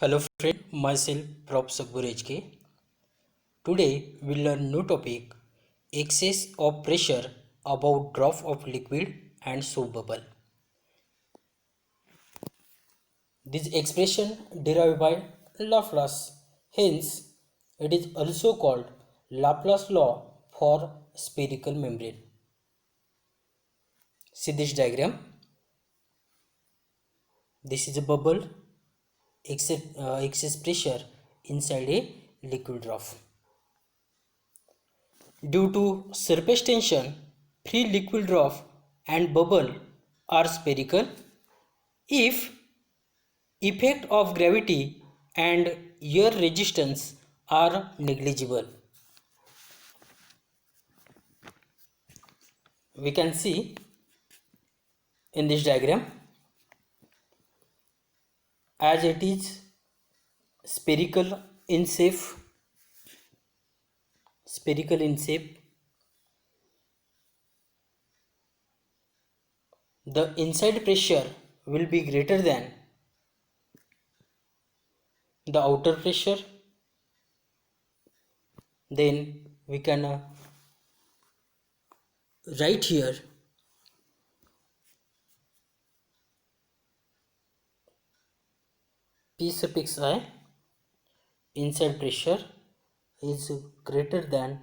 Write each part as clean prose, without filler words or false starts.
Hello friend, myself Prof. Sabur HK. Today we'll learn new topic excess of pressure about drop of liquid and soap bubble. This expression derived by Laplace. Hence, it is also called Laplace law for spherical membrane. See this diagram. This is a bubble excess pressure inside a liquid drop. Due to surface tension, free liquid drop and bubble are spherical. If effect of gravity and air resistance are negligible, we can see in this diagram as it is spherical in shape, the inside pressure will be greater than the outer pressure. Then we can write here P suffix I inside pressure is greater than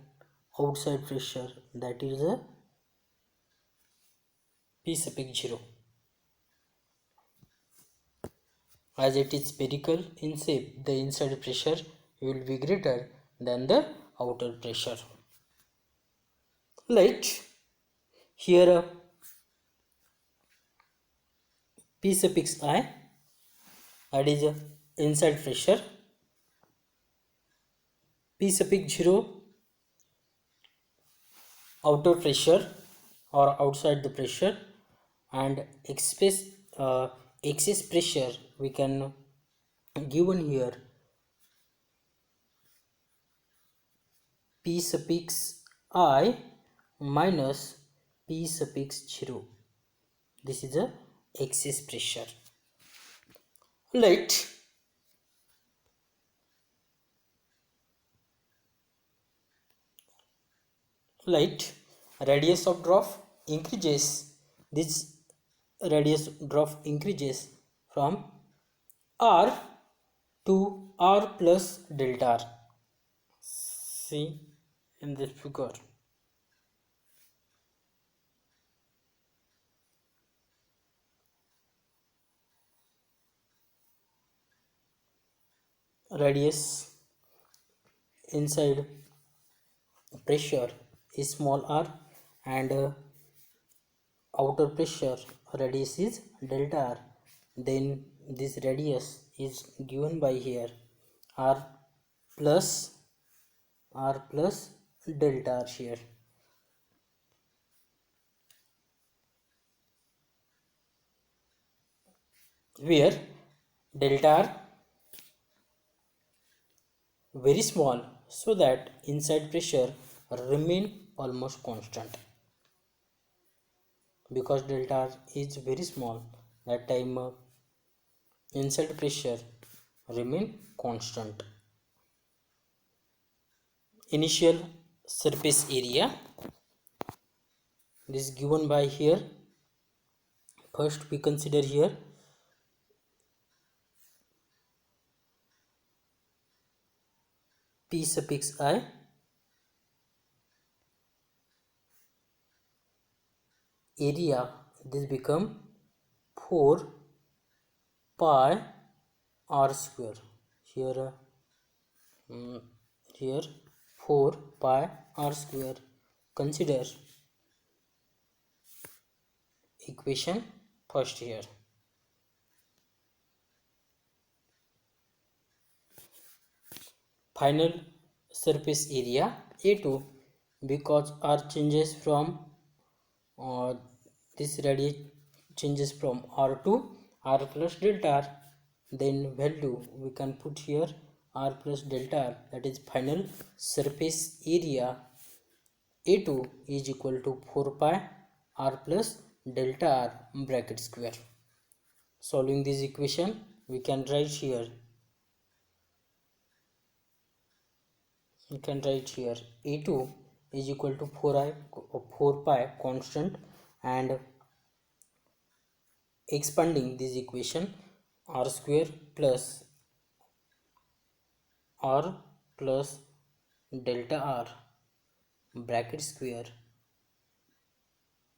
outside pressure, that is a P suffix 0. As it is spherical in shape, the inside pressure will be greater than the outer pressure. Like here P suffix I, that is inside pressure, P suffix 0 outer pressure or outside the pressure, and excess pressure we can given here P suffix I minus P suffix 0. This is a excess pressure. Let radius of drop increases. This radius drop increases from R to R plus delta R. See in this figure. Radius inside pressure is small r, and outer pressure radius is delta r. Then this radius is given by here r plus delta r here. Where delta r very small, so that inside pressure remain almost constant. Because delta r is very small, that time inside pressure remain constant. Initial surface area, this is given by here. First we consider here P suffix I area, this become 4 pi r square. Here here 4 pi r square. Consider equation first here. Final surface area A2, because r changes from this radius changes from r to r plus delta r, then value we can put here r plus delta r, that is final surface area A2 is equal to 4 pi r plus delta r bracket square. Solving this equation we can write here you can write here A2 is equal to 4 pi constant, and expanding this equation, r square plus r plus delta r bracket square,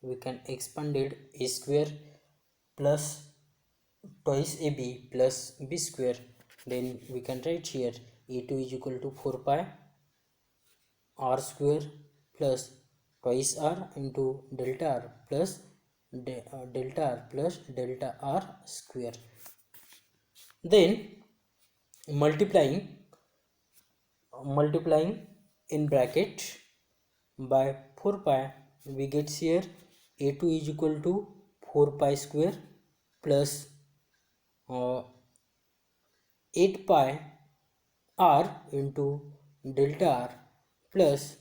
we can expand it a square plus twice ab plus b square. Then we can write here a2 is equal to 4 pi r square plus twice r into delta r plus delta r plus delta r square. Then multiplying in bracket by 4 pi, we get here a2 is equal to 4 pi square plus 8 pi r into delta r plus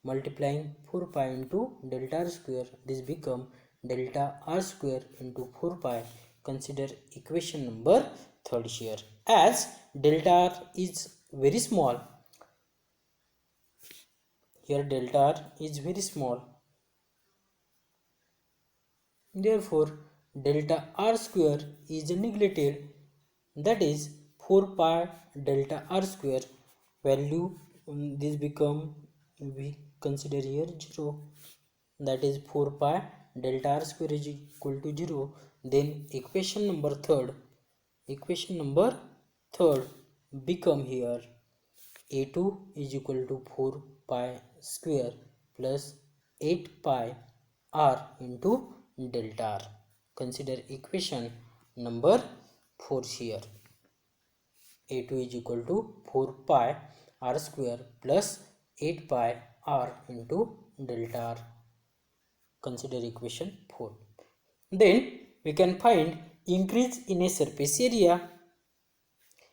multiplying 4 pi into delta r square, this become delta r square into 4 pi. Consider equation number 3rd here. As delta r is very small, here delta r is very small, therefore delta r square is neglected, that is 4 pi delta r square value, this become, we consider here 0, that is 4 pi delta r square is equal to 0. Then equation number third become here a2 is equal to 4 pi square plus 8 pi r into delta r. Consider equation number 4 here. a2 is equal to 4 pi r square plus 8 pi r into delta r. Consider equation 4. Then we can find increase in a surface area.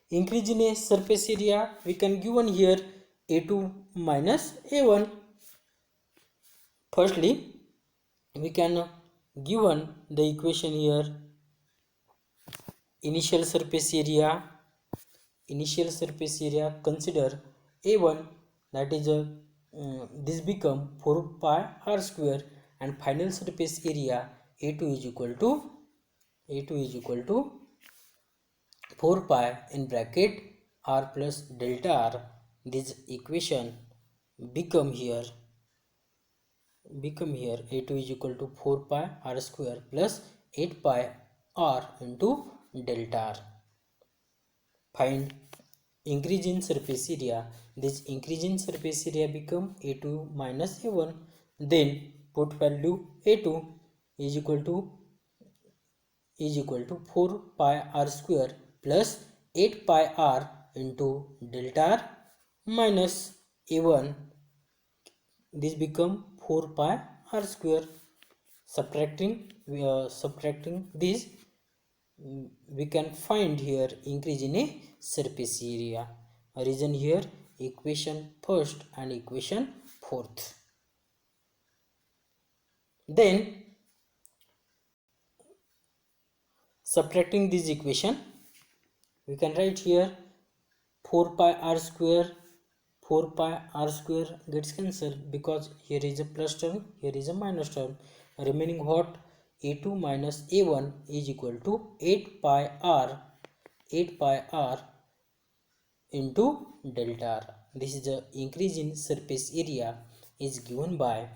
Increase in a surface area we can given here a2 minus a1. Firstly, we can given the equation here initial surface area. Consider a1, that is this become 4 pi r square, and final surface area a2 is equal to 4 pi in bracket r plus delta r. This equation become here a2 is equal to 4 pi r square plus 8 pi r into delta r. Find increase in surface area. This increase in surface area become a2 minus a1. Then put value a2 is equal to 4 pi r square plus 8 pi r into delta r minus a1, this become 4 pi r square. Subtracting this, we can find here increase in a surface area. Reason here equation first and equation fourth. Then subtracting this equation, we can write here 4 pi r square gets cancelled because here is a plus term, here is a minus term. Remaining what? a2 minus a1 is equal to 8 pi r into delta r. This is the increase in surface area is given by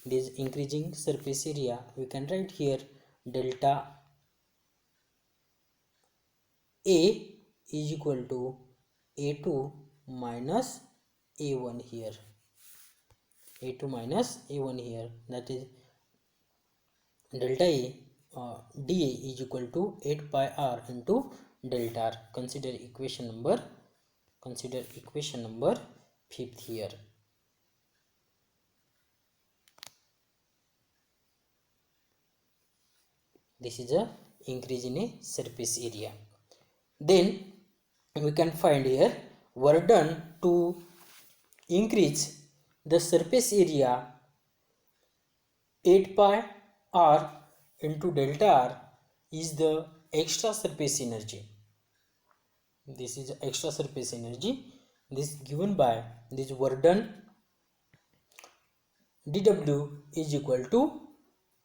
this increasing surface area. We can write here delta a is equal to a2 minus a1 here, that is delta a dA is equal to 8 pi r into delta r. Consider equation number 5th here. This is a increase in a surface area. Then we can find here work done to increase the surface area 8 pi r into delta r is the extra surface energy. This is extra surface energy. This given by this work done dW is equal to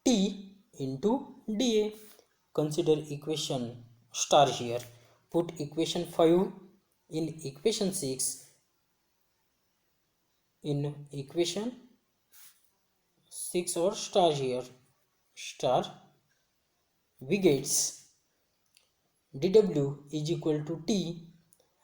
T into dA. Consider equation star here. Put equation 5 in equation 6. In equation 6 or star here, star, we gets dW is equal to T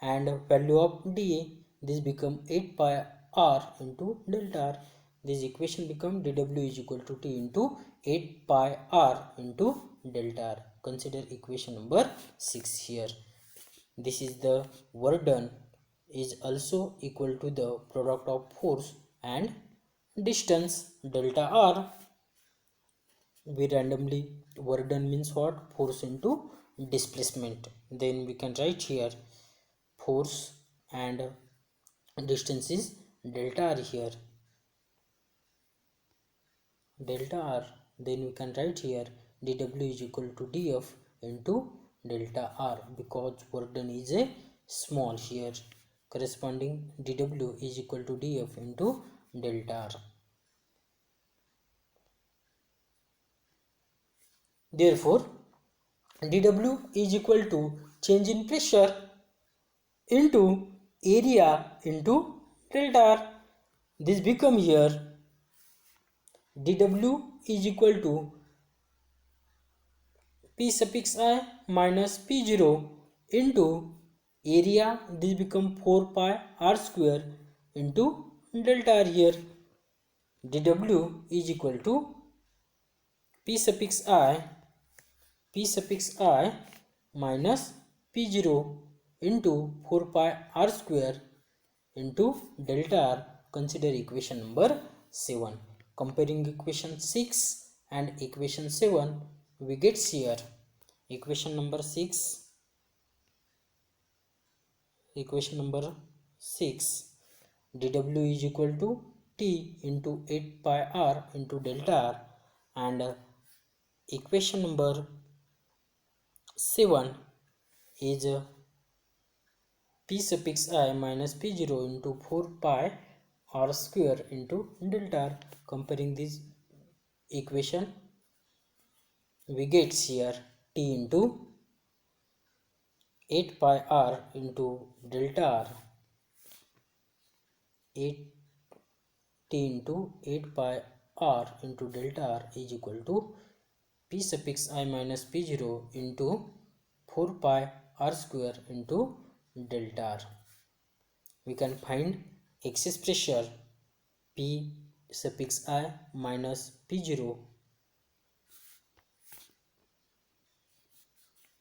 and value of dA. This become 8 pi r into delta r. This equation become dW is equal to T into 8 pi r into delta r. Consider equation number 6 here. This is the work done is also equal to the product of force and distance delta r. We randomly work done means what? Force into displacement. Then we can write here force and distance is delta r here, delta r. Then we can write here dW is equal to dF into delta r, because work done is a small here. Corresponding dW is equal to dF into delta r. Therefore dW is equal to change in pressure into area into delta r. This become here dW is equal to P suffix I minus P0 into area. This become 4 pi r square into delta r here. dW is equal to P suffix I minus P0 into 4 pi r square into delta r. Consider equation number 7. Comparing equation 6 and equation 7, we get here equation number 6. Equation number 6, dW is equal to T into 8 pi r into delta r, and equation number 7 is P suffix I minus P0 into 4 pi r square into delta r. Comparing this equation, we get here T into 8 pi r into delta r, 8 T into 8 pi r into delta r is equal to P suffix I minus P0 into 4 pi r square into delta r. We can find excess pressure P suffix I minus P0.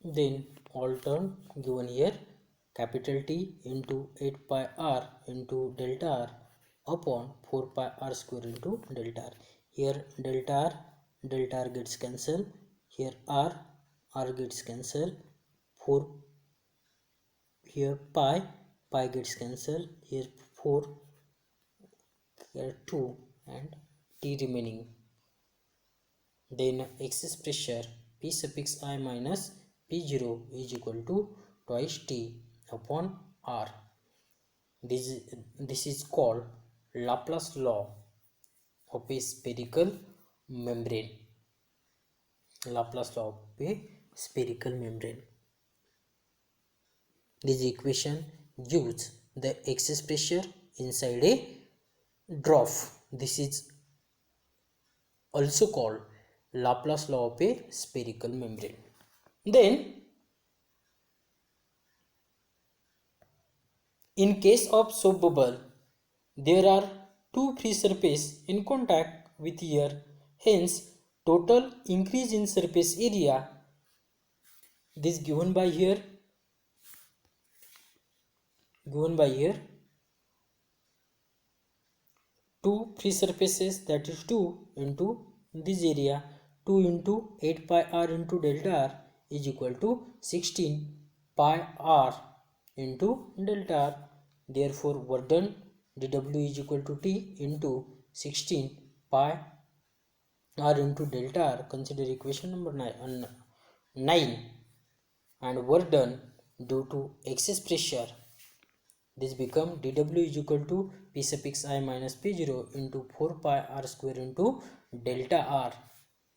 Then all term given here, capital T into 8 pi r into delta r upon 4 pi r square into delta r. Here delta r gets cancelled. Here r gets cancelled. 4 here pi gets cancelled. Here 4, here 2 and T remaining. Then excess pressure P suffix I minus P0 is equal to twice T upon R. This is called Laplace law of a spherical membrane. Laplace law of a spherical membrane. This equation gives the excess pressure inside a trough. This is also called Laplace law of a spherical membrane. Then, in case of soap bubble, there are two free surfaces in contact with air. Hence, total increase in surface area, this given by here, two free surfaces, that is 2 into this area, 2 into 8 pi r into delta r is equal to 16 pi r into delta r. Therefore, work done dW is equal to T into 16 pi r into delta r. Consider equation number 9. And work done due to excess pressure, This become dw is equal to p suffix I minus p0 into 4 pi r square into delta r.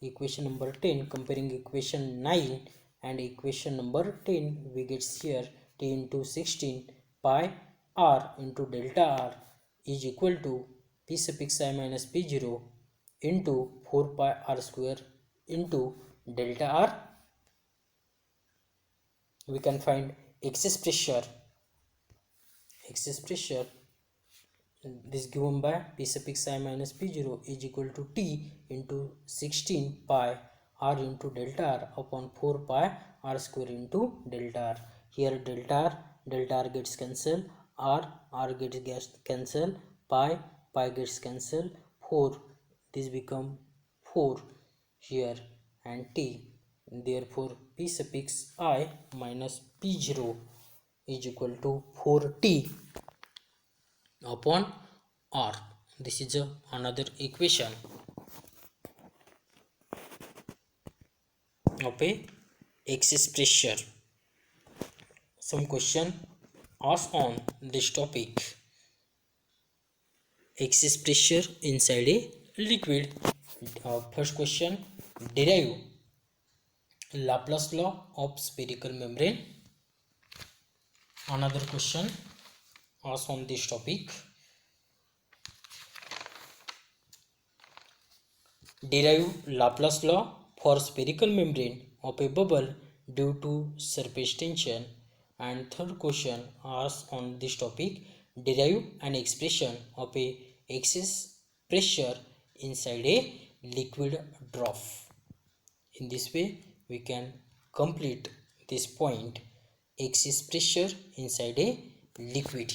Equation number 10, comparing equation 9 and equation number 10, we get here t into 16 pi r into delta r is equal to p suffix I minus p0 into 4 pi r square into delta r. We can find excess pressure. Excess pressure this given by p suffix I minus p0 is equal to t into 16 pi r into delta r upon 4 pi r square into delta r. Here delta r gets cancelled, r gets cancelled, pi gets cancelled, 4 this become 4 here and t. Therefore p suffix I minus p0 is equal to 4t upon r. This is another equation of a excess pressure. Some question asked on this topic. Excess pressure inside a liquid. First question, derive Laplace law of spherical membrane. Another question asked on this topic, derive Laplace law for spherical membrane of a bubble due to surface tension. And third question asked on this topic, derive an expression of a excess pressure inside a liquid drop. In this way we can complete this point, excess pressure inside a liquid.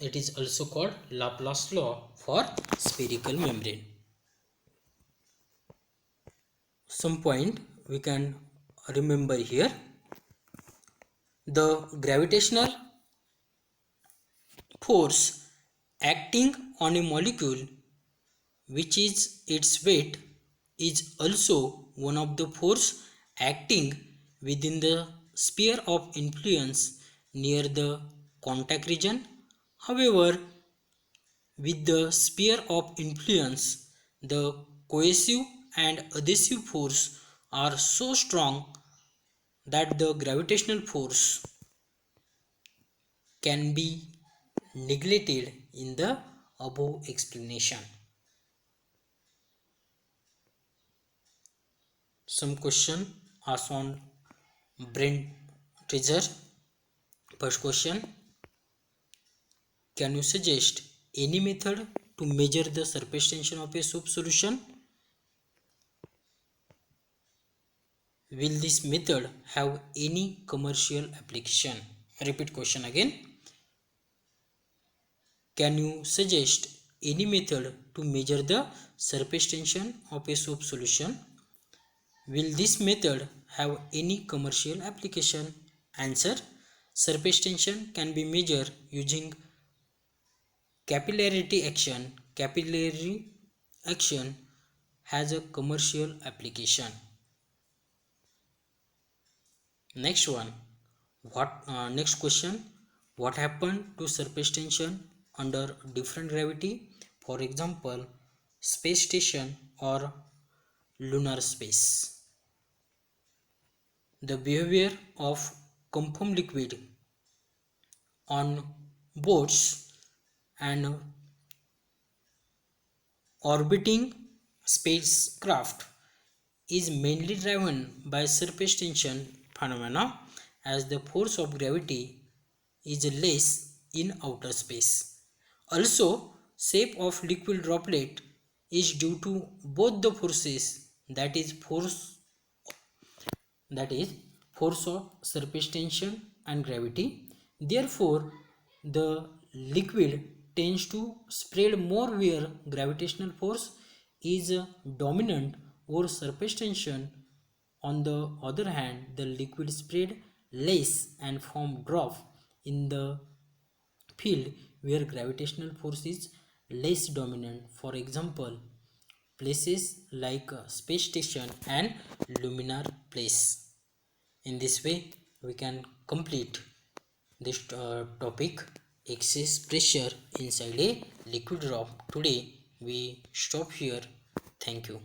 It is also called Laplace law for spherical membrane. Some point we can remember here. The gravitational force acting on a molecule which is its weight is also one of the force acting within the sphere of influence near the contact region. However, with the sphere of influence, the cohesive and adhesive force are so strong that the gravitational force can be neglected in the above explanation. Some question asked on brain treasure. First question, can you suggest any method to measure the surface tension of a soup solution? Will this method have any commercial application? Repeat question again. Can you suggest any method to measure the surface tension of a soap solution? Will this method have any commercial application? Answer, surface tension can be measured using capillarity action. Capillary action has a commercial application. Next one, next question, what happened to surface tension under different gravity? For example, space station or lunar space. The behavior of conform liquid on boats and orbiting spacecraft is mainly driven by surface tension phenomena, as the force of gravity is less in outer space. Also, shape of liquid droplet is due to both the forces, that is force of surface tension and gravity. Therefore, the liquid tends to spread more where gravitational force is dominant over surface tension. On the other hand, the liquid spread less and form drop in the field where gravitational force is less dominant. For example, places like space station and lunar place. In this way we can complete this topic, excess pressure inside a liquid drop. Today we stop here. Thank you.